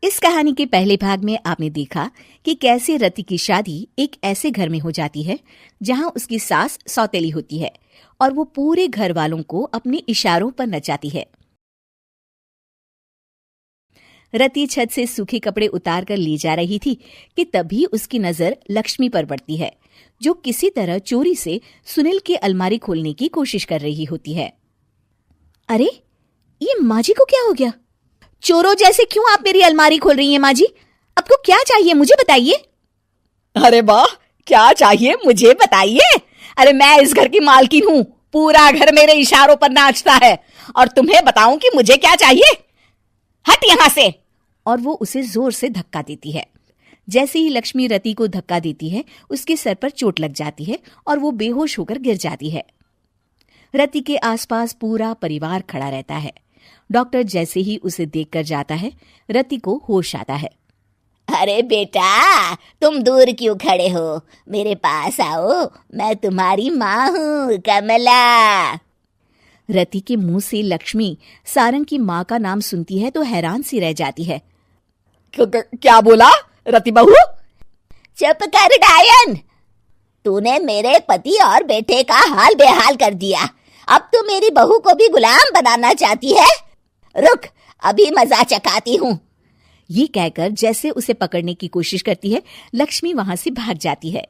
इस कहानी के पहले भाग में आपने देखा कि कैसे रति की शादी एक ऐसे घर में हो जाती है जहां उसकी सास सौतेली होती है और वो पूरे घर वालों को अपने इशारों पर नचाती है। रति छत से सूखे कपड़े उतार कर ले जा रही थी कि तभी उसकी नजर लक्ष्मी पर पड़ती है, जो किसी तरह चोरी से सुनील की अलमारी खोलने की कोशिश कर रही होती है। अरे, ये माँ जी को क्या हो गया? चोरों जैसे क्यों आप मेरी अलमारी खोल रही हैं माँ जी? आपको क्या चाहिए मुझे बताइए। अरे वाह, क्या चाहिए मुझे बताइए। अरे मैं इस घर की मालकिन हूँ, पूरा घर मेरे इशारों पर नाचता है और तुम्हें बताऊं कि मुझे क्या चाहिए? हट यहाँ से। और वो उसे जोर से धक्का देती है। जैसे ही लक्ष्मी रति को धक्का देती है, उसके सर पर चोट लग जाती है और वो बेहोश होकर गिर जाती है। रति के आसपास पूरा परिवार खड़ा रहता है। डॉक्टर जैसे ही उसे देखकर जाता है, रति को होश आता है। अरे बेटा, तुम दूर क्यों खड़े हो? मेरे पास आओ, मैं तुम्हारी माँ हूँ, कमला। रति के मुंह से लक्ष्मी सारंग की माँ का नाम सुनती है तो हैरान सी रह जाती है। क्या बोला रति बहू? चुप कर डायन, तूने मेरे पति और बेटे का हाल बेहाल कर दिया। अब तू मेरी बहू को भी गुलाम बनाना चाहती है? रुक, अभी मजा चखाती हूँ। ये कहकर जैसे उसे पकड़ने की कोशिश करती है, लक्ष्मी वहां से भाग जाती है।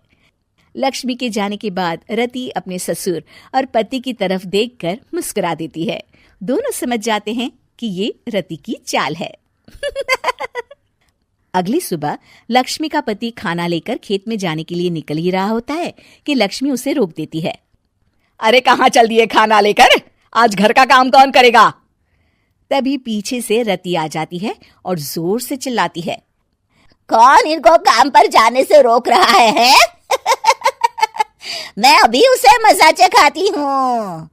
लक्ष्मी के जाने के बाद रति अपने ससुर और पति की तरफ देखकर मुस्कुरा देती है। दोनों समझ जाते हैं कि ये रति की चाल है। अगली सुबह लक्ष्मी का पति खाना लेकर खेत में जाने के लिए निकल ही रहा होता है कि लक्ष्मी उसे रोक देती है। अरे कहाँ चल दिए खाना लेकर? आज घर का काम कौन करेगा? तभी पीछे से रति आ जाती है और जोर से चिल्लाती है। कौन इनको काम पर जाने से रोक रहा है? मैं अभी उसे मजा चखाती हूँ।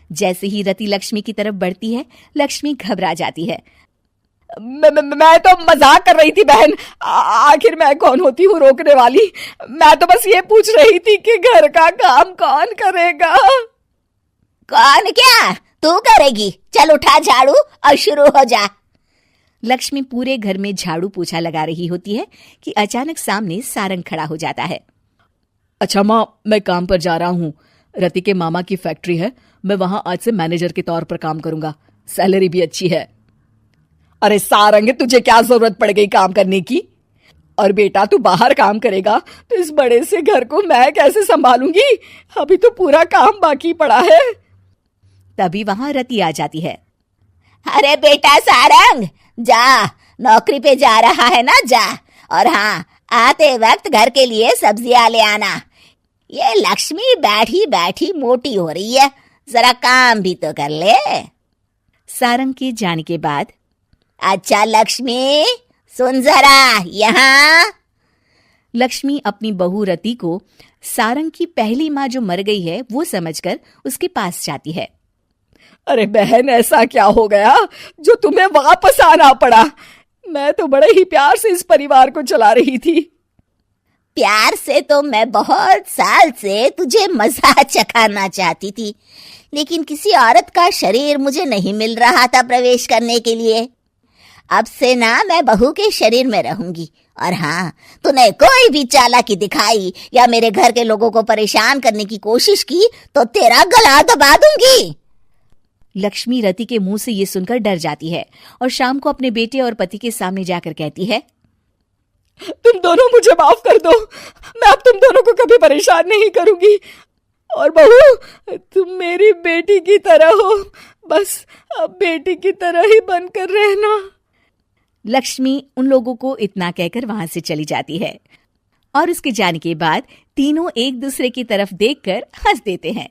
जैसे ही रति लक्ष्मी की तरफ बढ़ती है, लक्ष्मी घबरा जाती है। मैं तो मजाक कर रही थी बहन। आखिर मैं कौन होती हूँ रोकने वाली? मैं तो बस ये पूछ रही थी कि घर का काम कौन करेगा। कौन क्या? तू करेगी। चल उठा झाड़ू और शुरू हो जा। लक्ष्मी पूरे घर में झाड़ू पोछा लगा रही होती है कि अचानक सामने सारंग खड़ा हो जाता है। अच्छा माँ, मैं काम पर जा रहा हूँ। रति के मामा की फैक्ट्री है, मैं वहां आज से मैनेजर के तौर पर काम करूंगा। सैलरी भी अच्छी है। अरे सारंग, तुझे क्या जरूरत पड़ गई काम करने की? और बेटा, तू बाहर काम करेगा तो इस बड़े से घर को मैं कैसे संभालूंगी? अभी तो पूरा काम बाकी पड़ा है। तभी वहां रति आ जाती है। अरे बेटा सारंग, जा, नौकरी पे जा रहा है ना, जा। और हाँ, आते वक्त घर के लिए सब्जियां ले आना। ये लक्ष्मी बैठी बैठी मोटी हो रही है, जरा काम भी तो कर ले। सारंग के जाने के बाद, अच्छा लक्ष्मी, सुन जरा यहाँ। लक्ष्मी अपनी बहू रति को सारंग की पहली माँ जो मर गई है वो समझकर उसके पास जाती है। अरे बहन, ऐसा क्या हो गया जो तुम्हें वापस आना पड़ा? मैं तो बड़े ही प्यार से इस परिवार को चला रही थी। प्यार से तो मैं बहुत साल से तुझे मजा चखाना चाहती थी, लेकिन किसी औरत का शरीर मुझे नहीं मिल रहा था प्रवेश करने के लिए। अब से ना मैं बहू के शरीर में रहूंगी। और हाँ, तूने कोई भी चालाकी दिखाई या मेरे घर के लोगों को परेशान करने की कोशिश की तो तेरा गला दबा दूंगी। लक्ष्मी रति के मुंह से ये सुनकर डर जाती है और शाम को अपने बेटे और पति के सामने जाकर कहती है, तुम दोनों मुझे माफ कर दो। मैं अब तुम दोनों को कभी परेशान नहीं करूंगी। और बहू, तुम मेरी बेटी की तरह हो, बस अब बेटी की तरह ही बनकर रहना। लक्ष्मी उन लोगों को इतना कहकर वहां से चली जाती है और उसके जाने के बाद तीनों एक दूसरे की तरफ देखकर हंस देते हैं।